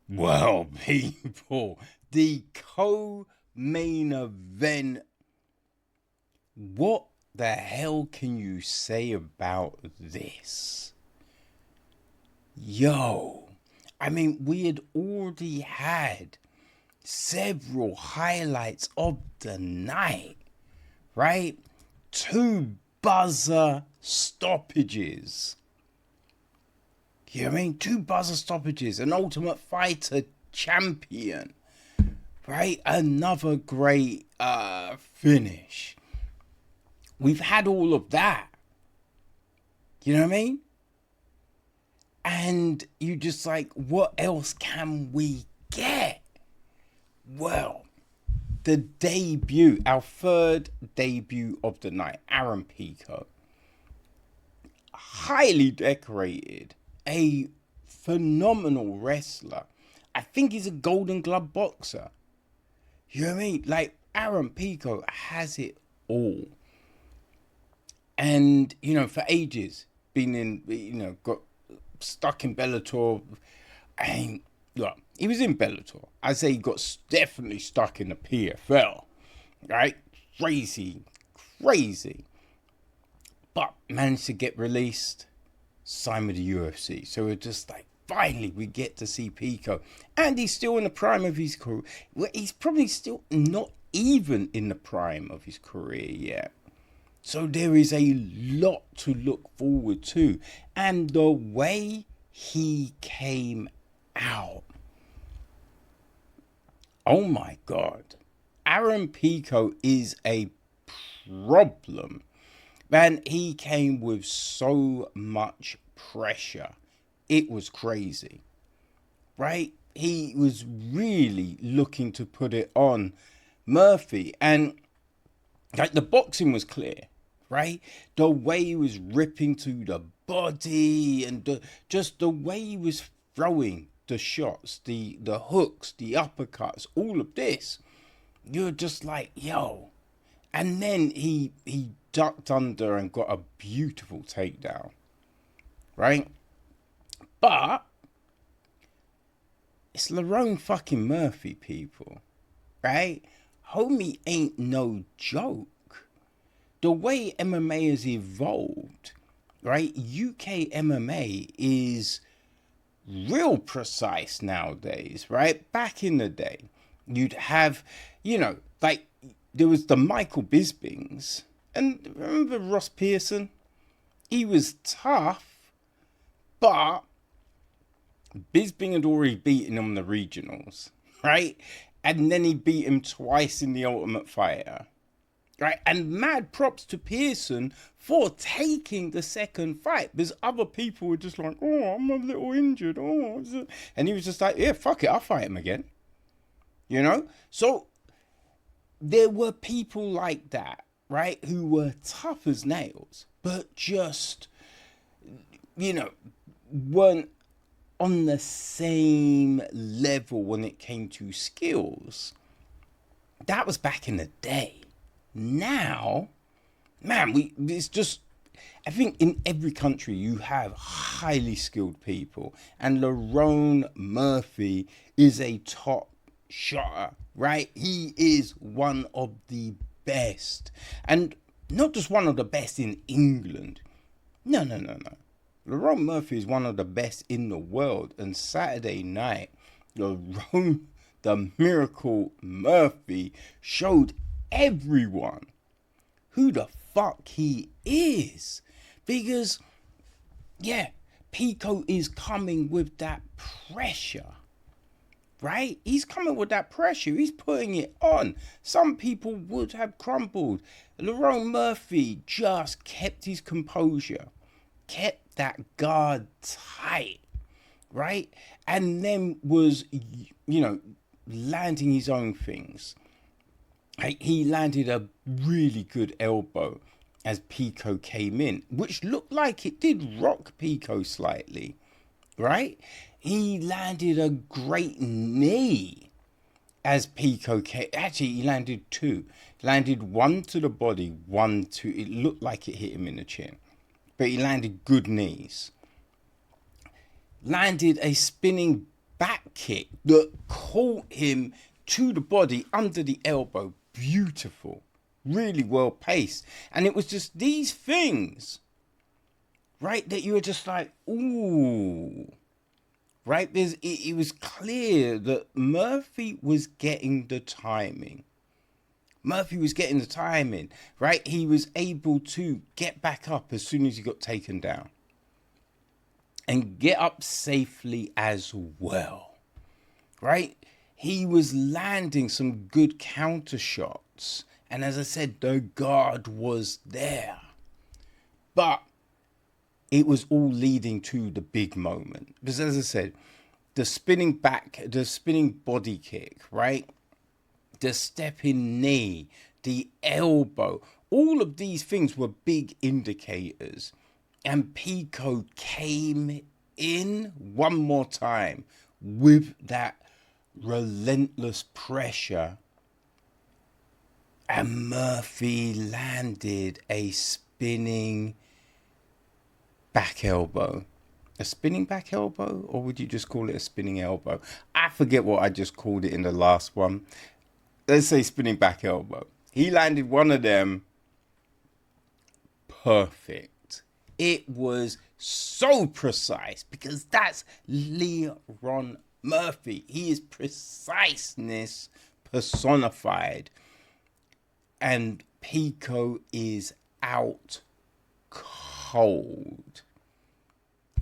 Well, people, the co-main event. What the hell can you say about this? Yo, I mean, we had already had several highlights of the night, right? Two buzzer stoppages. You know what I mean? Two buzzer stoppages, an Ultimate Fighter champion, right? Another great finish. We've had all of that. You know what I mean? And you just like, what else can we get? Well, the debut, our third debut of the night, Aaron Pico. Highly decorated, a phenomenal wrestler. I think he's a Golden Glove boxer. You know what I mean? Like, Aaron Pico has it all. And, you know, for ages, been in, you know, got stuck in Bellator. And, look, he was in Bellator. I say he got definitely stuck in the PFL, right? Crazy, crazy. But managed to get released, signed with the UFC. So we're just like, finally, we get to see Pico. And he's still in the prime of his career. Well, he's probably still not even in the prime of his career yet. So there is a lot to look forward to. And the way he came out. Oh my God. Aaron Pico is a problem. Man, he came with so much pressure. It was crazy. Right? He was really looking to put it on Murphy. And like the boxing was clear. Right? The way he was ripping to the body and just the way he was throwing the shots, the hooks, the uppercuts, all of this. You're just like, yo. And then he ducked under and got a beautiful takedown. Right? But it's Lerone fucking Murphy, people. Right? Homie ain't no joke. The way MMA has evolved, right? UK MMA is real precise nowadays, right? Back in the day, you'd have, you know, like there was the Michael Bispings, and remember Ross Pearson? He was tough, but Bisping had already beaten him in the regionals, right? And then he beat him twice in the Ultimate Fighter. Right, and mad props to Pearson for taking the second fight, because other people were just like, oh, I'm a little injured, and he was just like, yeah, fuck it, I'll fight him again. You know? So there were people like that, right, who were tough as nails, but just, you know, weren't on the same level when it came to skills. That was back in the day. Now, man, it's just, I think in every country you have highly skilled people, and Lerone Murphy is a top shotter, right? He is one of the best, and not just one of the best in England. No. Lerone Murphy is one of the best in the world, and Saturday night, Lerone the Miracle Murphy showed everyone who the fuck he is, because yeah, Pico is coming with that pressure, right? He's coming with that pressure. He's putting it on. Some people would have crumbled. Lerone Murphy just kept his composure, kept that guard tight, right? And then was, you know, landing his own things. He landed a really good elbow as Pico came in, which looked like it did rock Pico slightly, right? He landed a great knee as Pico came. Actually, he landed two. He landed one to the body, one to, it looked like it hit him in the chin, but he landed good knees. Landed a spinning back kick that caught him to the body under the elbow. Beautiful. Really well paced. And it was just these things, right, that you were just like, ooh. Right? It was clear that Murphy was getting the timing. Right? He was able to get back up as soon as he got taken down. And get up safely as well. Right? He was landing some good counter shots. And as I said, the guard was there. But it was all leading to the big moment. Because as I said, the spinning body kick, right? The stepping knee, the elbow, all of these things were big indicators. And Pico came in one more time with that relentless pressure. And Murphy landed a spinning back elbow. A spinning back elbow? Or would you just call it a spinning elbow? I forget what I just called it in the last one. Let's say spinning back elbow. He landed one of them perfect. It was so precise because that's Lerone Murphy. He is preciseness personified. And Pico is out cold.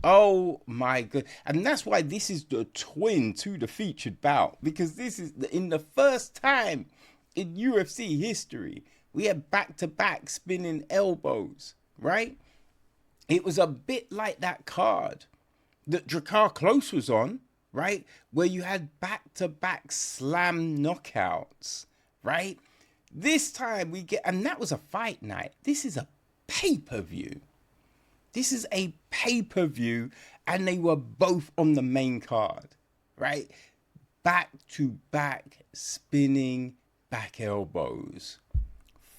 Oh my god. And that's why this is the twin to the featured bout. Because this is in the first time in UFC history we had back-to-back spinning elbows, right? It was a bit like that card that Drakkar Klose was on, right? Where you had back-to-back slam knockouts, right? This time we get, and that was a fight night. This is a pay-per-view. This is a pay-per-view, and they were both on the main card, right? Back-to-back spinning back elbows.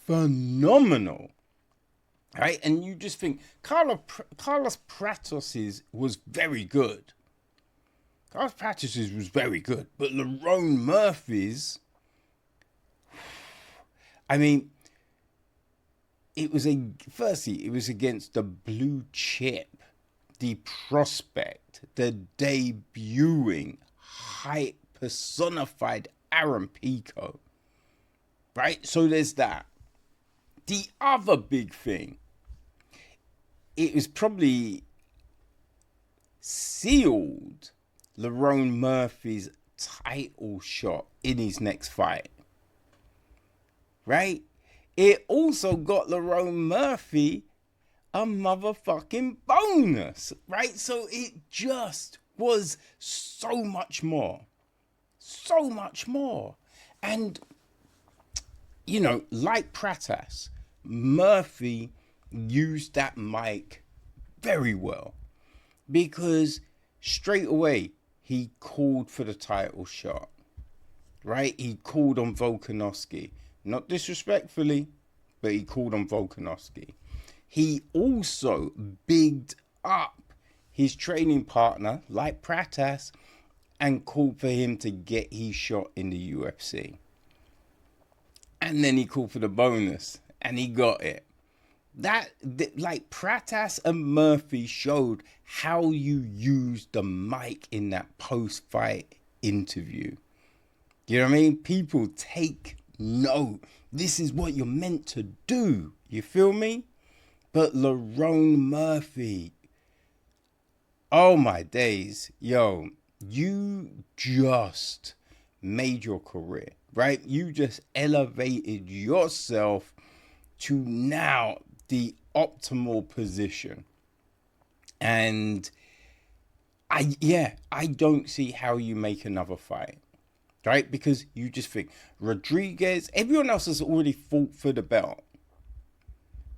Phenomenal, right? And you just think, Carlos Pratos' was very good. Carlos Pratos' was very good, but Lerone Murphy's, I mean, it was against the blue chip, the prospect, the debuting, hype personified Aaron Pico. Right? So there's that. The other big thing, it was probably sealed Lerone Murphy's title shot in his next fight. Right? It also got Lerone Murphy a motherfucking bonus, right? So it just was so much more. So much more. And, you know, like Pratas, Murphy used that mic very well. Because straight away, he called for the title shot, right? He called on Volkanovski. Not disrespectfully, but he called on Volkanovski. He also bigged up his training partner, like Pratas, and called for him to get his shot in the UFC. And then he called for the bonus, and he got it. Like Pratas and Murphy showed how you use the mic in that post-fight interview. You know what I mean? People take note. This is what you're meant to do. You feel me? But Lerone Murphy, oh my days, yo, you just made your career, right? You just elevated yourself to now the optimal position. And I don't see how you make another fight. Right? Because you just think, Rodriguez, everyone else has already fought for the belt.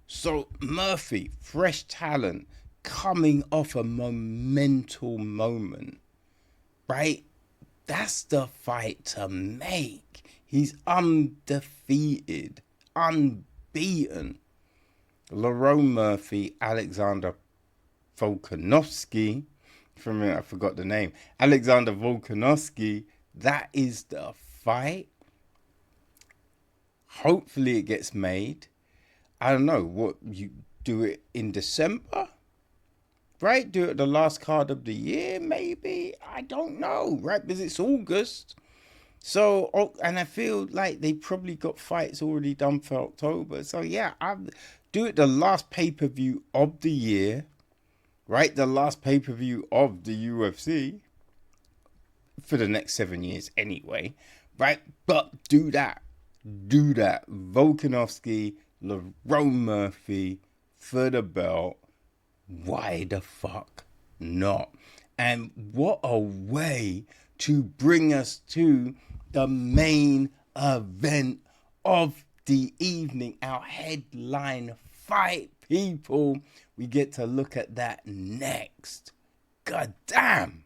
So Murphy, fresh talent, coming off a monumental moment. Right? That's the fight to make. He's undefeated, unbeaten. Lerone Murphy, Alexander Volkanovski, For a minute, I forgot the name. Alexander Volkanovski. That is the fight. Hopefully it gets made. I don't know. What, you do it in December? Right? Do it the last card of the year, maybe? I don't know, right? Because it's August. So, and I feel like they probably got fights already done for October. So, yeah, I do it the last pay-per-view of the year, right? The last pay-per-view of the UFC for the next 7 years anyway, right? But do that. Do that. Volkanovski, Lerone Murphy for the belt. Why the fuck not? And what a way to bring us to the main event of the evening, our headline fight, people. We get to look at that next. God damn.